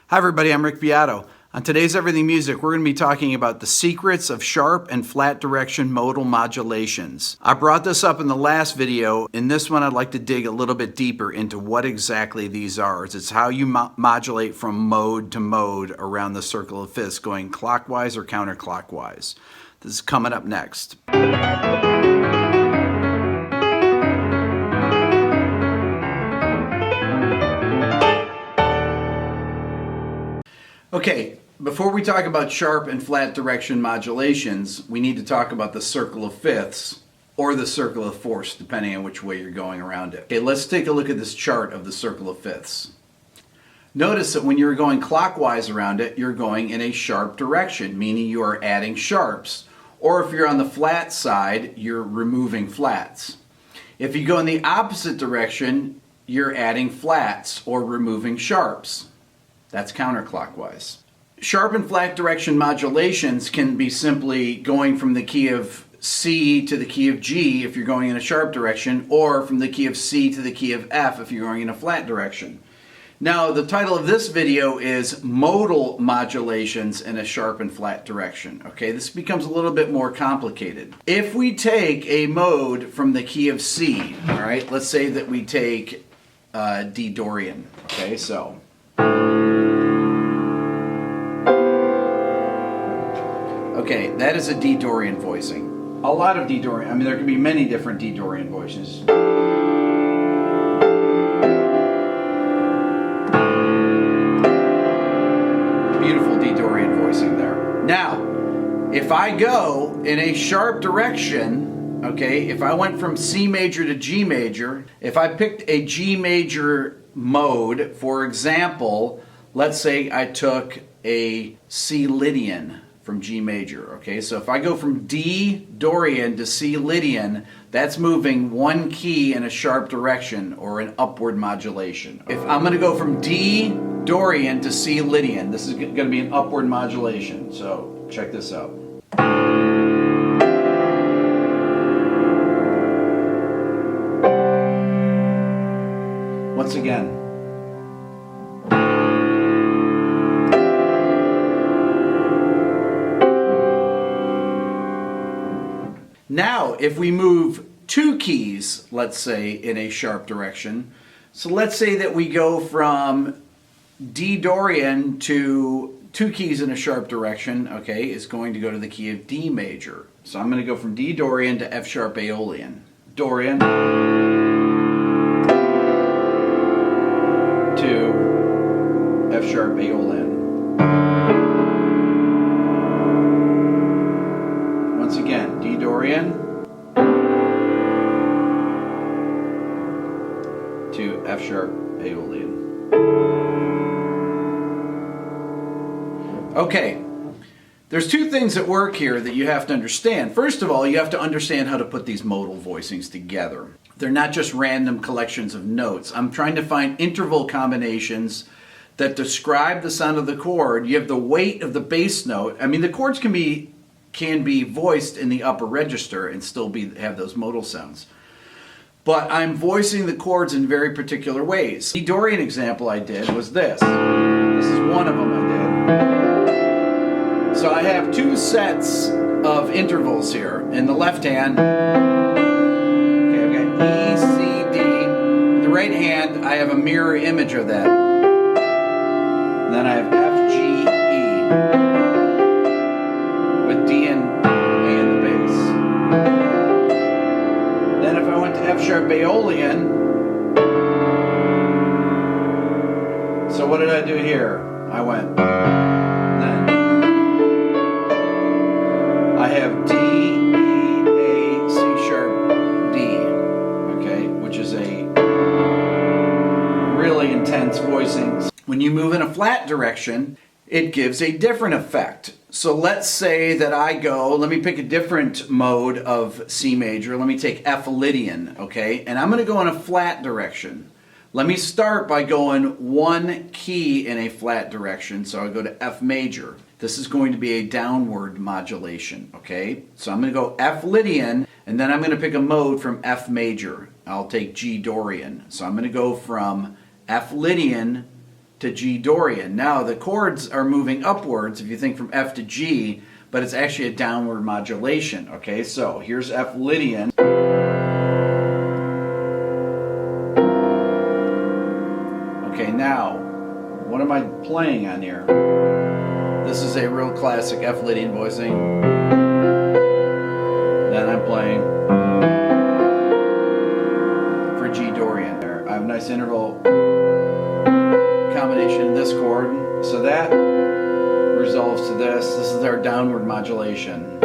Hi everybody, I'm Rick Beato. On today's Everything Music, we're going to be talking about the secrets of sharp and flat direction modal modulations. I brought this up in the last video. In this one, I'd like to dig a little bit deeper into what exactly these are. It's how you modulate from mode to mode around the circle of fifths, going clockwise or counterclockwise. This is coming up next. Okay, before we talk about sharp and flat direction modulations, we need to talk about the circle of fifths or the circle of fourths, depending on which way you're going around it. Okay, let's take a look at this chart of the circle of fifths. Notice that when you're going clockwise around it, you're going in a sharp direction, meaning you are adding sharps. Or if you're on the flat side, you're removing flats. If you go in the opposite direction, you're adding flats or removing sharps. That's counterclockwise. Sharp and flat direction modulations can be simply going from the key of C to the key of G if you're going in a sharp direction, or from the key of C to the key of F if you're going in a flat direction. Now, the title of this video is Modal Modulations in a Sharp and Flat Direction. Okay, this becomes a little bit more complicated. If we take a mode from the key of C, all right, let's say that we take D Dorian. Okay, so. Okay, that is a D Dorian voicing. A lot of D Dorian, I mean there can be many different D Dorian voices. Beautiful D Dorian voicing there. Now, if I go in a sharp direction, okay, if I went from C major to G major, if I picked a G major mode, for example, let's say I took a C Lydian from G major, okay? So if I go from D Dorian to C Lydian, that's moving one key in a sharp direction or an upward modulation. If I'm gonna go from D Dorian to C Lydian, this is gonna be an upward modulation. So check this out. Once again. Now, if we move two keys, let's say, in a sharp direction, so let's say that we go from D Dorian to two keys in a sharp direction, okay, is going to go to the key of D major. So I'm going to go from D Dorian to F sharp Aeolian. Dorian to F sharp Aeolian. Once again, D Dorian to F sharp Aeolian. Okay, there's two things at work here that you have to understand. First of all, you have to understand how to put these modal voicings together. They're not just random collections of notes. I'm trying to find interval combinations that describe the sound of the chord. You have the weight of the bass note. I mean, the chords can be voiced in the upper register and still have those modal sounds. But I'm voicing the chords in very particular ways. The Dorian example I did was this. This is one of them I did. So I have two sets of intervals here. In the left hand, okay, I've got E, C, D. In the right hand, I have a mirror image of that. And then I have F, G, E. With D and A in the bass. Then if I went to F sharp Aeolian, so what did I do here? I went, then I have D, E, A, C sharp, D, okay, which is a really intense voicing. When you move in a flat direction, it gives a different effect. So let's say that I go, let me pick a different mode of C major. Let me take F Lydian, okay? And I'm going to go in a flat direction. Let me start by going one key in a flat direction. So I'll go to F major. This is going to be a downward modulation, okay? So I'm going to go F Lydian, and then I'm going to pick a mode from F major. I'll take G Dorian. So I'm going to go from F Lydian to G Dorian. Now the chords are moving upwards if you think from F to G, but it's actually a downward modulation. Okay, so here's F Lydian. Okay, now what am I playing on here? This is a real classic F Lydian voicing. Then I'm playing for G Dorian. I have a nice interval combination in this chord, so that resolves to this. This is our downward modulation.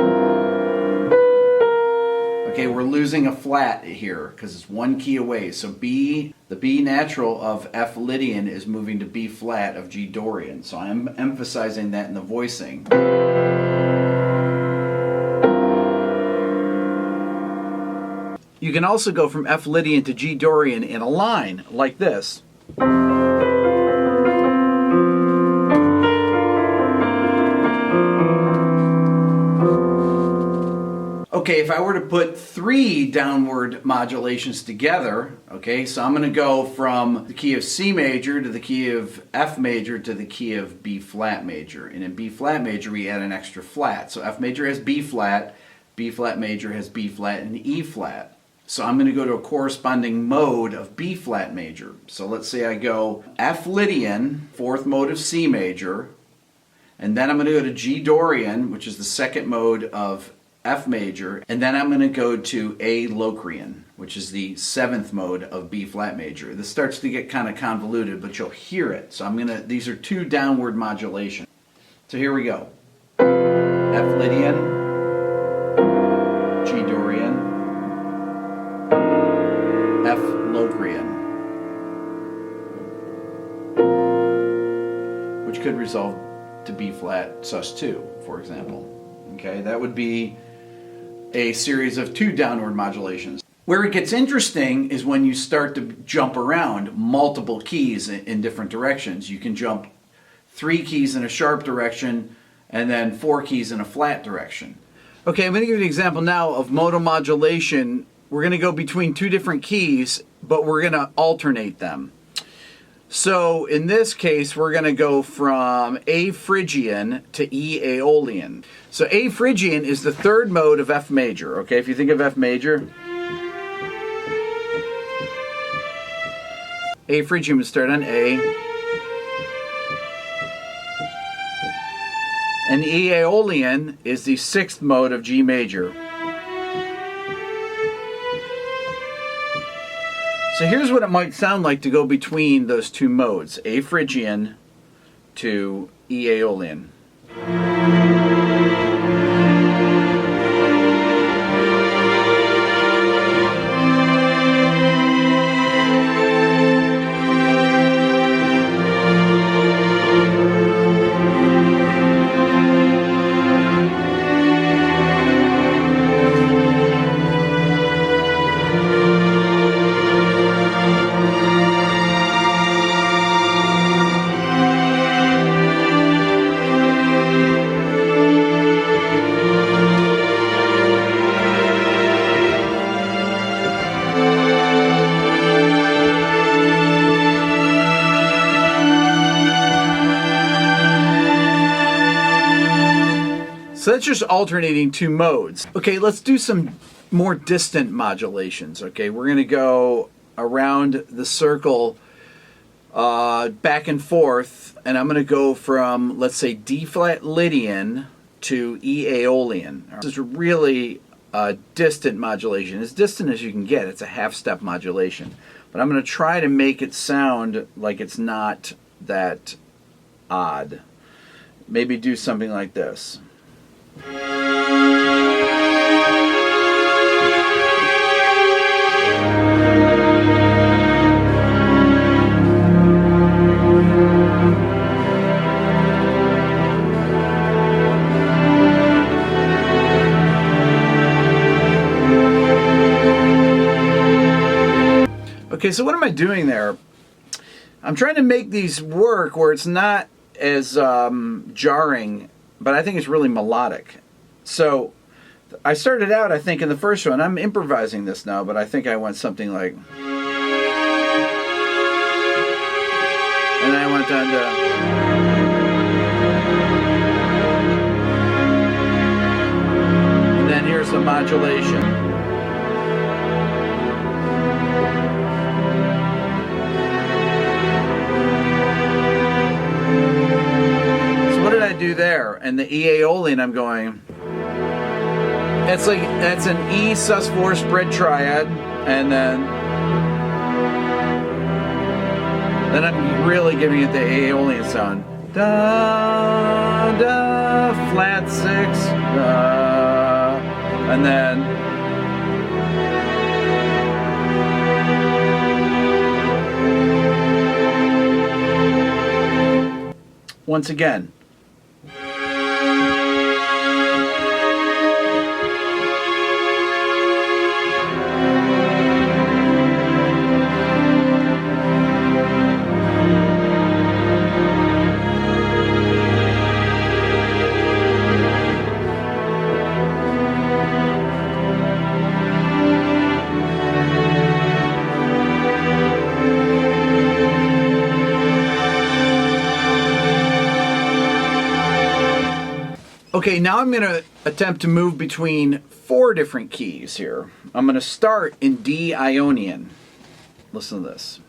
Okay, we're losing a flat here because it's one key away. So B, the B natural of F Lydian is moving to B flat of G Dorian. So I'm emphasizing that in the voicing. You can also go from F Lydian to G Dorian in a line like this. Okay, if I were to put 3 downward modulations together, okay, so I'm going to go from the key of C major to the key of F major to the key of B flat major. And in B flat major, we add an extra flat. So F major has B flat major has B flat, and E flat. So I'm going to go to a corresponding mode of B flat major. So let's say I go F Lydian, 4th mode of C major, and then I'm going to go to G Dorian, which is the 2nd mode of F major, and then I'm going to go to A Locrian, which is the 7th mode of B flat major. This starts to get kind of convoluted, but you'll hear it. So these are 2 downward modulations. So here we go. F Lydian, G Dorian, F Locrian, which could resolve to B flat sus2, for example. Okay, that would be a series of 2 downward modulations. Where it gets interesting is when you start to jump around multiple keys in different directions. You can jump 3 keys in a sharp direction and then 4 keys in a flat direction. Okay, I'm going to give you an example now of modal modulation. We're going to go between 2 different keys, but we're going to alternate them. So in this case, we're going to go from A Phrygian to E Aeolian. So A Phrygian is the 3rd mode of F major. Okay, if you think of F major, A Phrygian would start on A, and E Aeolian is the 6th mode of G major. So here's what it might sound like to go between those 2 modes, A Phrygian to E Aeolian. So that's just alternating 2 modes. Okay, let's do some more distant modulations. Okay, we're going to go around the circle back and forth, and I'm going to go from, let's say, D flat Lydian to E Aeolian. This is really a distant modulation. As distant as you can get. It's a half-step modulation. But I'm going to try to make it sound like it's not that odd. Maybe do something like this. Okay, so what am I doing there? I'm trying to make these work where it's not as jarring, but I think it's really melodic. So I started out, I think, in the first one. I'm improvising this now, but I think I went something like... And then I went went down to. And then here's the modulation. So what did I do there? And the E Aeolian, I'm going. It's like that's an E sus4 spread triad, and then I'm really giving it the Aeolian sound. Da da flat 6 da, and then once again. Okay, now I'm going to attempt to move between 4 different keys here. I'm going to start in D Ionian. Listen to this.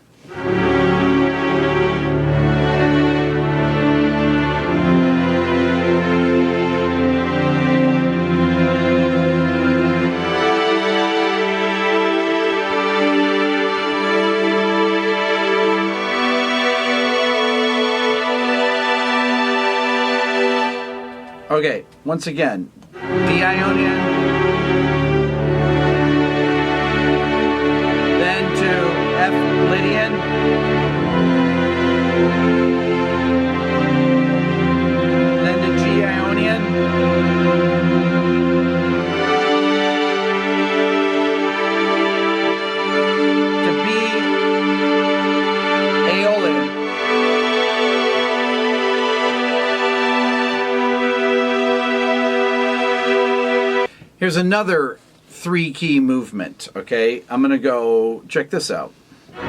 Okay, once again, D Ionian, then to F Lydian, then to G Ionian, to B Aeolian. Here's another 3-key movement, okay? I'm gonna go, check this out. So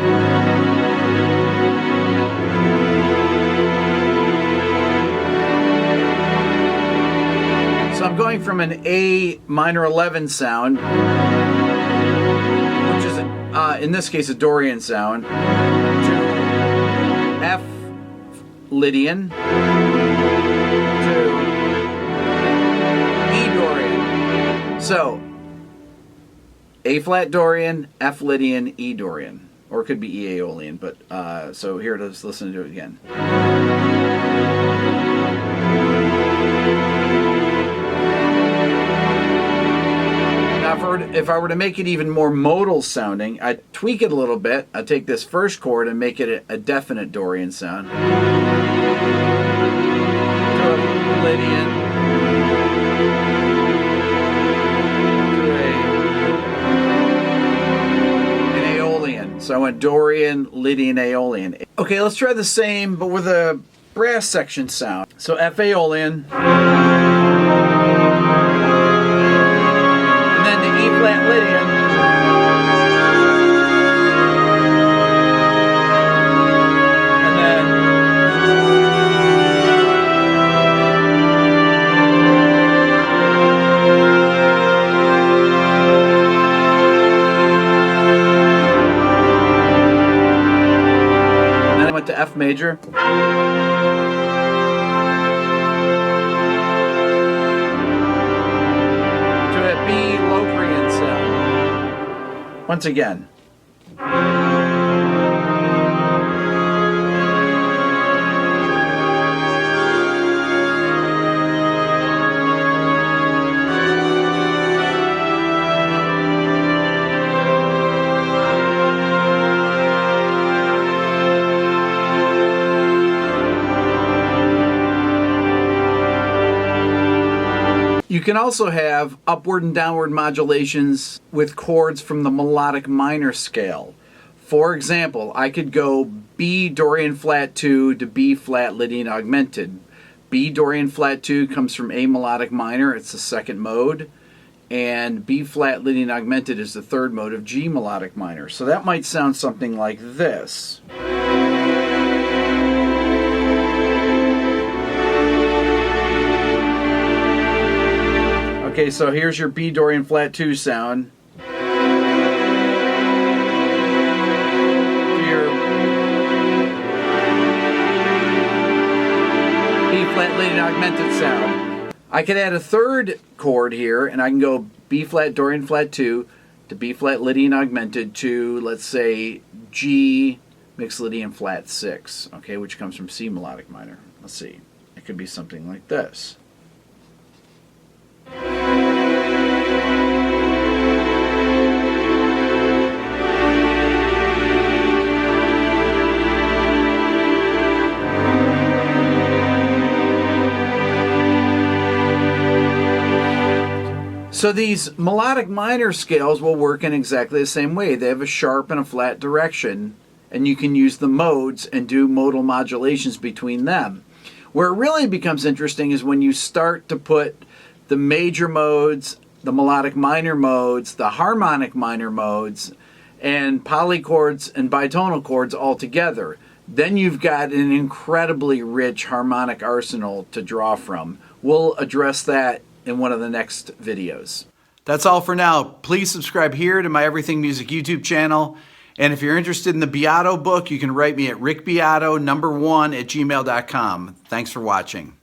I'm going from an A minor 11 sound, which is, in this case, a Dorian sound, to F Lydian, so, A flat Dorian, F Lydian, E Dorian. Or it could be E Aeolian, but so here it is, listen to it again. Now if I were to make it even more modal sounding, I'd tweak it a little bit. I'd take this first chord and make it a definite Dorian sound. To a Lydian. So I went Dorian, Lydian, Aeolian. Okay, let's try the same, but with a brass section sound. So F Aeolian. And then the E flat Lydian. And then to F major. To a B Locrian sound. Once again. You can also have upward and downward modulations with chords from the melodic minor scale. For example, I could go B Dorian flat 2 to B flat Lydian augmented. B Dorian flat 2 comes from A melodic minor, it's the second mode, and B flat Lydian augmented is the third mode of G melodic minor. So that might sound something like this. Okay, so here's your B Dorian flat 2 sound. Your B flat leading augmented sound. I could add a third chord here, and I can go B flat Dorian flat 2 to B flat Lydian augmented to, let's say, G mixed Lydian flat 6, okay, which comes from C melodic minor. Let's see. It could be something like this. So these melodic minor scales will work in exactly the same way. They have a sharp and a flat direction, and you can use the modes and do modal modulations between them. Where it really becomes interesting is when you start to put the major modes, the melodic minor modes, the harmonic minor modes, and polychords and bitonal chords all together. Then you've got an incredibly rich harmonic arsenal to draw from. We'll address that in one of the next videos. That's all for now. Please subscribe here to my Everything Music YouTube channel. And if you're interested in the Beato book, you can write me at rickbeato1@gmail.com. Thanks for watching.